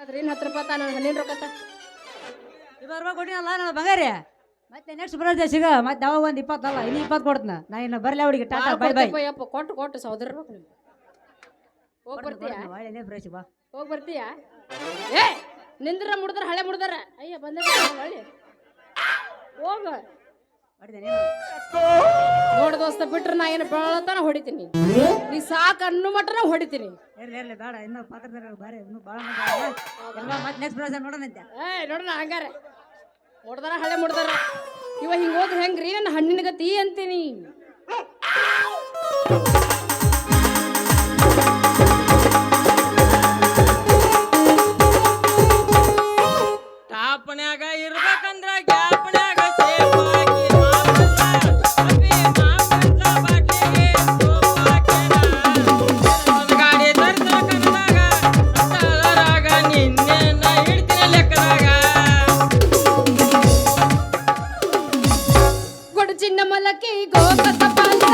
ಆದ್ರೆ ಇನ್ನು 10 ರೂಪಾಯಿ ತಾನು ಹಣ್ಣಿನ ರೊಕ್ಕ ಇವಾಗ ರೂಪಾಯಿ ಕೊಟ್ಟಿನಲ್ಲ ನನ್ನ ಬಂಗಾರಿ ಮತ್ತೆ ನೆಕ್ಸ್ಟ್ ಬರೋದೇ ಸಿಗ ಮತ್ತೆ ಅವಾಗ ಒಂದು 20 ಅಲ್ಲ ಇನ್ನು 20 ಕೊಡ್ತನ ನಾ ಇನ್ನು ಬರಲಿ ಅವಳಿಗೆ ಟಾಟಾ ಬೈ ಬೈ ಯಪ್ಪ ಕೊಟ್ಟು ಸಹೋದರ ಹೋಗಿ ಬರ್ತೀಯಾ ಒಳ್ಳೆ ಫ್ರೆಶ್ ಬಾ ಹೋಗಿ ಬರ್ತೀಯಾ ಏ ನಿಂದ್ರ ಮುಡ್ದಾರ ಹಳೆ ಮುಡ್ದಾರ ಅಯ್ಯ ಬಂದ ಒಳ್ಳೆ ಹೋಗ ನೋಡ ದೋಸ್ತ ಬಿಟ್ರೆ ನಾ ಏನು ಬೆಳತನ ಹೊಡಿತೀನಿ ನೀ ಸಾಕು ಅನ್ನೋ ಮಟನ ಹೊಡಿತೀನಿ ಇರ್ಲಿ ಬೇಡ ಇನ್ನೂ ಪಾತ್ರದಾಗ ಬಾರಿ ಇನ್ನೂ ಭಾಳ ಮತ್ತೆ ನೆಕ್ಸ್ಟ್ ಬರೋದ ನೋಡೋಣಂತೆ ನೋಡೋಣ ಹಂಗಾರೆ ಮುಡ್ದಾರ ಹಳೆ ಮುಡ್ದಾರ ಇವ ಹಿಂಗೆ ಹೋದ್ರೆ ಹೆಂಗ್ರಿ ನನ್ನ ಹಣ್ಣಿನ ಗತಿ ಅಂತೀನಿ ಟಾಪನ್ಯಾಗ ಇರ್ಬೇಕಂದ್ರ ಗ್ಯಾಪನ್ಯಾಗ ಗಾಡಿ ತರ್ತ ಕನ್ನಡಾಗ ನಿನ್ನೆನ್ನ ಹಿಡ್ತೀನಿ ಲೆಕ್ಕದಾಗ ಕೊಡು ಚಿನ್ನ ಮಲಕಿ ಗೋಕತ ಪಾತ್ರ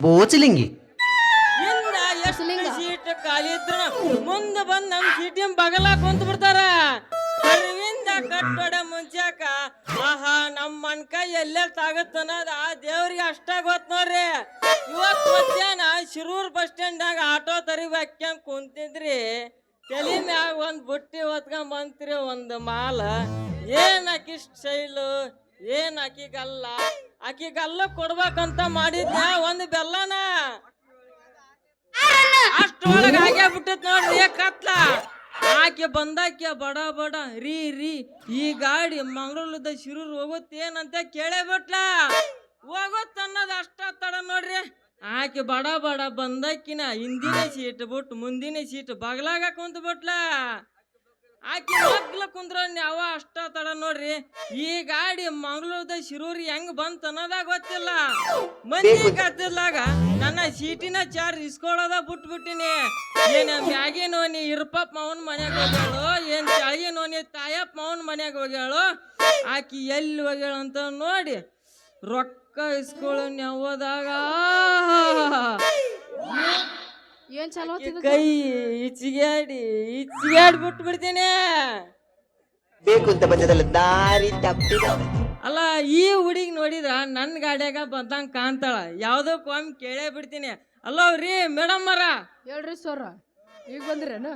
ಬೋಚಲಿಂಗಿ ಸೀಟ್ ಖಾಲಿ ಇದ್ರು ಮುಂದೆ ಬಂದ್ ನಮ್ ಸೀಟಿನ ಬಗಲ ಕುಂತ ಬಿಡ್ತಾರ ಕಟ್ಟೋಡ ಮುಂಚಾಕ ಆಹಾ ನಮ್ ಮನ್ಕ ಎಲ್ಲೇ ತಾಗತ್ತನ್ನೋದ ಆ ದೇವ್ರಿಗೆ ಅಷ್ಟ ಗೊತ್ತ ನೋಡ್ರಿ ಇವತ್ ಮಧ್ಯಾಹ್ನ ಶಿರೂರ್ ಬಸ್ ಸ್ಟ್ಯಾಂಡ್ನಾಗ ಆಟೋ ತರಿಬೇಕಂಗ್ ಕುಂತಿದ್ರಿ ತಲೆ ಮ್ಯಾಗ ಒಂದ್ ಬುಟ್ಟಿ ಹೊತ್ಕೊಂಡ್ ಬಂತ್ರಿ ಒಂದ್ ಮಾಲ ಏನ್ ಆಕಿ ಶೈಲು ಏನ್ ಆಕಿಗಲ್ಲ ಕೊಡ್ಬೇಕಂತ ಮಾಡಿದ್ನ ಒಂದ್ ಬೆಲ್ಲನ ಅಷ್ಟೊಳಗ ಆಗೇ ಬಿಟ್ಟತ್ ನೋಡ್ರಿ ಕತ್ಲ ಆಕೆ ಬಂದಾಕ್ಯ ಬಡ ಬಡ ರೀ ಈ ಗಾಡಿ ಮಂಗಳೂರದ ಶಿರೂರ್ ಹೋಗುತ್ತೇನಂತ ಕೇಳೇ ಬಿಟ್ಲ ಹೋಗುತ್ತ ಅನ್ನೋದು ಅಷ್ಟ ತಡ ನೋಡ್ರಿ ಆಕೆ ಬಡ ಬಡ ಬಂದಾಕಿನ ಹಿಂದಿನ ಸೀಟ್ ಬಿಟ್ಟು ಮುಂದಿನ ಸೀಟ್ ಬಗಲಾಗ ಕುಂತ ಬಿಟ್ಲ ಆಕಿ ಮಗ್ಲ ಕುಂದ್ರ ಅವ ಅಷ್ಟ ತಡ ನೋಡ್ರಿ ಈ ಗಾಡಿ ಮಂಗಳೂರದ ಶಿರೂರಿ ಹೆಂಗ್ ಬಂತ ಅನ್ನೋದಾಗ ಗೊತ್ತಿಲ್ಲ ಮಂದಿ ಕತ್ತಿದ್ಲಾಗ ನನ್ನ ಸೀಟಿನ ಚಾರ್ಜ್ ಇಸ್ಕೊಳ್ಳೋದ ಬಿಟ್ಬಿಟ್ಟಿನಿ ಏನ ಮ್ಯಾಗಿ ನೋನಿ ಇರ್ಪಪ್ಪ ಮಾವನ್ ಮನ್ಯಾಗ ಹೋಗ್ಯಾಳು ಏನ್ ತಾಯಿ ನೋನಿ ತಾಯಪ್ಪ ಮಾವನ್ ಮನ್ಯಾಗ ಹೋಗ್ಯಾಳು ಆಕಿ ಎಲ್ಲಿ ಹೋಗ್ಯಾಳ ಅಂತ ನೋಡಿ ರೊಕ್ಕ ಇಸ್ಕೊಳ್ಳೋ ಹೋದಾಗ ಏನ್ ಚಲೋ ಕೈ ಇಚ್ಚಿಗ್ಯಾಡಿ ಬಿಟ್ಟು ಬಿಡ್ತೇನೆ ಬೇಕು ಅಂತ ಬಂದದಲ್ಲ ದಾರಿ ತಪ್ಪಿದ. ಅಲ್ಲ ಈ ಹುಡುಗಿ ನೋಡಿದ್ರ ನನ್ನ ಗಾಡ್ಯಾಗ ಬಂದಂಗ ಕಾಣ್ತಾಳ. ಯಾವ್ದಕ್ಕೊಮ್ಮೆ ಕೇಳೇ ಬಿಡ್ತೀನಿ. ಅಲ್ಲೋ ರೀ ಮೇಡಮ್ ಅರ, ಹೇಳ್ರಿ ಸರ್, ಈಗ ಬಂದ್ರೇನು?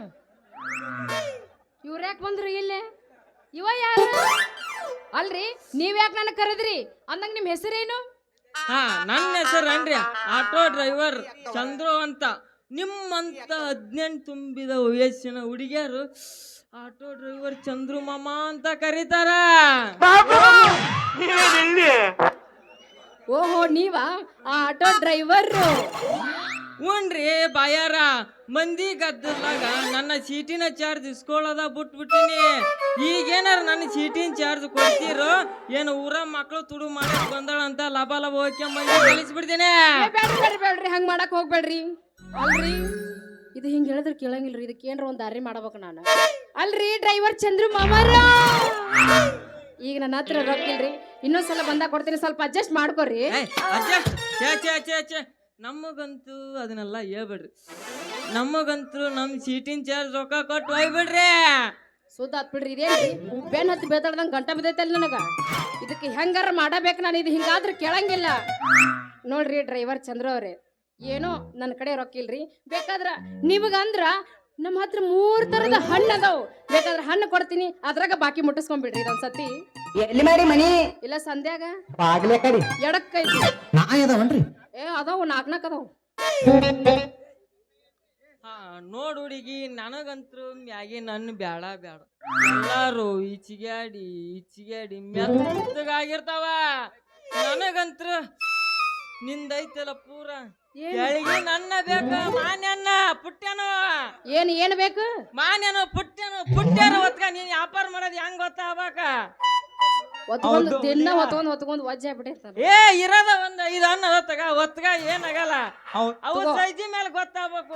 ಇವ್ರ ಯಾಕೆ ಬಂದ್ರಿ ಇಲ್ಲೇ? ಇವ ಯಾರು? ಅಲ್ರಿ ನೀವ್ ಯಾಕೆ ನನ್ನ ಕರೆದ್ರಿ ಅಂದಂಗ ನಿಮ್ ಹೆಸರೇನು? ಹಾ ನನ್ನ ಹೆಸರು ಅನ್ರಿ ಆಟೋ ಡ್ರೈವರ್ ಚಂದ್ರು ಅಂತ. ನಿಮ್ಮಂತ 18 ತುಂಬಿದ ವಯಸ್ಸಿನ ಹುಡುಗಿಯರು ಆಟೋ ಡ್ರೈವರ್ ಚಂದ್ರು ಮಾಮ ಅಂತ ಕರೀತಾರ. ಓಹೋ, ನೀವಾ ಆ ಆಟೋ ಡ್ರೈವರ್? ಹ್ಞೂನ್ರಿ ಬಾಯಾರ, ಮಂದಿ ಗದ್ದಲಾಗ ನನ್ನ ಸೀಟಿನ ಚಾರ್ಜ್ ಇಸ್ಕೊಳ್ಳೋದ ಬಿಟ್ಬಿಟ್ಟಿನಿ. ಈಗೇನಾರ ನನ್ನ ಸೀಟಿನ ಚಾರ್ಜ್ ಕೊಡ್ತೀರೋ ಏನು? ಊರ ಮಕ್ಕಳು ತುಡು ಮಾಡಕ್ ಬಂದಳಂತ ಲಬ ಲಬ ಹೋಗ್ಯ ಮಂದಿ ಕಲಿಸ್ಬಿಡ್ತೀನಿ. ಬೇಡ್ರಿ ಹಂಗ್ ಮಾಡಕ್ ಹೋಗ್ಬೇಡ್ರಿ. ಅಲ್ರಿ ಇದು ಹಿಂಗ್ ಹೇಳಿದ್ರೆ ಕೇಳಂಗಿಲ್ರಿ. ಇದಕ್ಕೆ ಏನ್ರ ಒಂದ್ ದಾರಿ ಮಾಡ್ಬೇಕು ನಾನು. ಅಲ್ರಿ ಡ್ರೈವರ್ ಚಂದ್ರು ಮಾಮಾರ, ಈಗ ನನ್ನ ಹತ್ರ ರೊಕ್ಕ ಇಲ್ರಿ, ಇನ್ನೊಂದ್ಸಲ ಬಂದಾಗ ಕೊಡ್ತೀನಿ, ಸ್ವಲ್ಪ ಅಡ್ಜಸ್ಟ್ ಮಾಡ್ಕೊರಿ. ಅಡ್ಜಸ್ಟ್ ಛೇ ನಮಗಂತೂ ಅದನ್ನೆಲ್ಲ ಹೇಳ್ಬೇಡ್ರಿ. ನಮಗಂತೂ ನಮ್ಮ ಸೀಟಿನ ಚಾರ್ಜ್ ರೊಕ್ಕ ಕೊಟ್ಟು ಹೋಗ್ಬಿಡ್ರಿ. ಸುದ್ದ ಹತ್ ಬಿಡ್ರಿ. ಇದೇನ್ರಿ ಬೆನ್ ಹತ್ತಿ ಬೇತಾಡ್ದಂಗ ಗಂಟ ಬಿದ್ದೈತಲ್ಲ ನನಗ. ಇದಕ್ಕೆ ಹೆಂಗಾರ ಮಾಡಬೇಕು ನಾನು. ಇದು ಹಿಂಗಾದ್ರೆ ಕೇಳಂಗಿಲ್ಲ ನೋಡ್ರಿ ಡ್ರೈವರ್ ಚಂದ್ರ ಅವ್ರೆ. ಏನೋ ನನ್ನ ಕಡೆ ರೊಕ್ಕ ಇಲ್ರಿ, ಬೇಕಾದ್ರ ನಿಮಗಂದ್ರ ನಮ್ಮ ಹತ್ರ 3 ತರದ ಹಣ್ಣು ಅದಾವ, ಬೇಕಾದ್ರೆ ಹಣ್ಣು ಕೊಡ್ತೀನಿ, ಅದ್ರಾಗ ಬಾಕಿ ಮುಟ್ಟಿಸ್ಕೊಂಡ್ಬಿಡ್ರಿ ಇದೊಂದ್ಸತಿ. ಎಲ್ಲಿ ಮಾಡಿ ಮನಿ? ಇಲ್ಲ ಸಂಧ್ಯಾಗ ಬಾಗ್ಲೆ ಕಡಿ ಎಡಕ್ಕೈತಿ. ನಾಯಿ ಅದಾವನ್ರಿ? ಅದಾವು 4 ಅದಾವು. ಹಾ ನೋಡ್ ಹುಡುಗಿ, ನನಗಂತೂ ಮ್ಯಾಗಿ ನನ್ನ ಬ್ಯಾಡ ಎಲ್ಲಾರು ಈಚಿಗ್ಯಾಡಿ ಮೆತ್ತಗಾಗಿರ್ತಾವ. ನನಗಂತೂ ನಿಂದೈತಲ್ಲ ಪೂರ ಕೆಳಗೆ ನನ್ನ ಬೇಕ. ಮಾನ್ಯನ್ನ ಪುಟ್ಟ್ಯಾನೋ ಏನು ಬೇಕು? ಮಾನ್ಯನೋ ಪುಟ್ಟ್ಯಾನ ಹೊತ್ಕ ನೀನ್ ವ್ಯಾಪಾರ ಮಾಡೋದು ಹೆಂಗ್ ಗೊತ್ತಾಗಬೇಕ? ಹೊತ್ಕೊಂಡು ದಿನ ಹೊತ್ಕೊಂಡು ವಜ್ಜೆ ಆಗ್ಬಿಟ್ಟೈತ. ಇರೋದ ಒಂದ್ 5 ಹಣ್ಣು ಹೊತ್ಗ ಏನಾಗಲ್ಲ. ಅವು ಸೈಜಿ ಮೇಲೆ ಗೊತ್ತಾಗ್ಬೇಕು.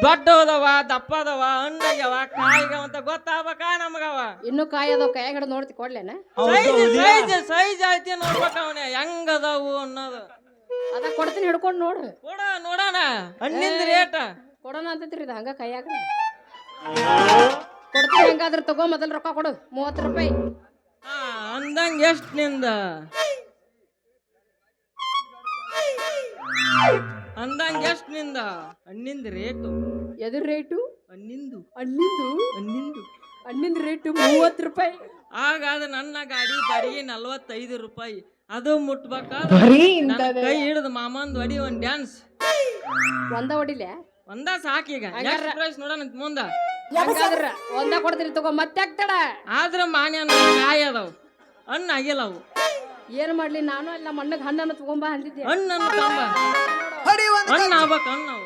ದೊಡ್ಡ ಅದಾವ, ದಪ್ಪ ಅದಾವ, ಹಣ್ಣಾಗ್ಯಾವ, ಕಾಯಿಗಾವ ಅಂತ ಗೊತ್ತಾಗ್ಬೇಕ ನಮಗವ. ಇನ್ನು ಕಾಯಿ ಅದಾವ, ಕಾಯಿ ಹಿಡಿದು ನೋಡ್ತಿ ಕೊಡ್ಲೇನ? ಸೈಜ್ ಐತಿ ನೋಡ್ಬೇಕ ಅವನೇ ಹೆಂಗ್ ಅದಾವು ಅನ್ನೋದು. ಅದ ಕೊಡ್ತೀನಿ, ಹಿಡ್ಕೊಂಡು ನೋಡು. ನೋಡೋಣ ಹಣ್ಣಿಂದ ರೇಟ್ ಕೊಡೋಣ ಅಂತೈತ್ರಿ. ಇದು ಹಂಗ ಕೈಯಾಗ ಕೊಡ್ತೀನಿ. ಹೆಂಗಾದ್ರೆ ತಗೋ, ಮೊದಲು ರೊಕ್ಕ ಕೊಡು 30 ರೂಪಾಯಿ. ಅಂದಂಗ ಎಷ್ಟ್ ನಿಂದ? ಹಣ್ಣಿಂದ ರೇಟು? ಎದ್ರ ರೇಟು? ಹಣ್ಣಿಂದು ರೇಟು 30 ರೂಪಾಯಿ. ಹಾಗಾದ್ರೆ ನನ್ನ ಗಾಡಿ ಬಾಡಿಗೆ 45 ರೂಪಾಯಿ. ಅದು ಮುಟ್ಬೇಕಾದ್ರೆ ಕೈ ಹಿಡಿದು ಮಾಮಂದ್ ಹೊಡಿ ಒಂದ್ ಡ್ಯಾನ್ಸ್. ಒಂದ ಹೊಡಿಲೆ? ಒಂದ ಸಾಕೀಗ. ಪ್ರೈಸ್ ನೋಡೋಣ ಮುಂದ. ಹಂಗಾದ್ರ ಒಂದ ಕೊಡ್ತೀನಿ ತಗೋ, ಮತ್ತೆ ಆಗ್ತಾಡ. ಆದ್ರ ಮಾನ್ಯ ಕಾಯಿ ಅದಾವ, ಹಣ್ಣು ಆಗಿಲ್ಲ ಅವು. ಏನ್ ಮಾಡ್ಲಿ ನಾನು? ಎಲ್ಲ ಮಣ್ಣಗ್ ಹಣ್ಣನ್ನು ತಗೊಂಬ ಅಂದಿದ್ದೆ. ಹಣ್ಣನ್ನು ತಂಬ, ಹಣ್ಣು ಆಗ್ಬೇಕು. ಹಣ್ಣು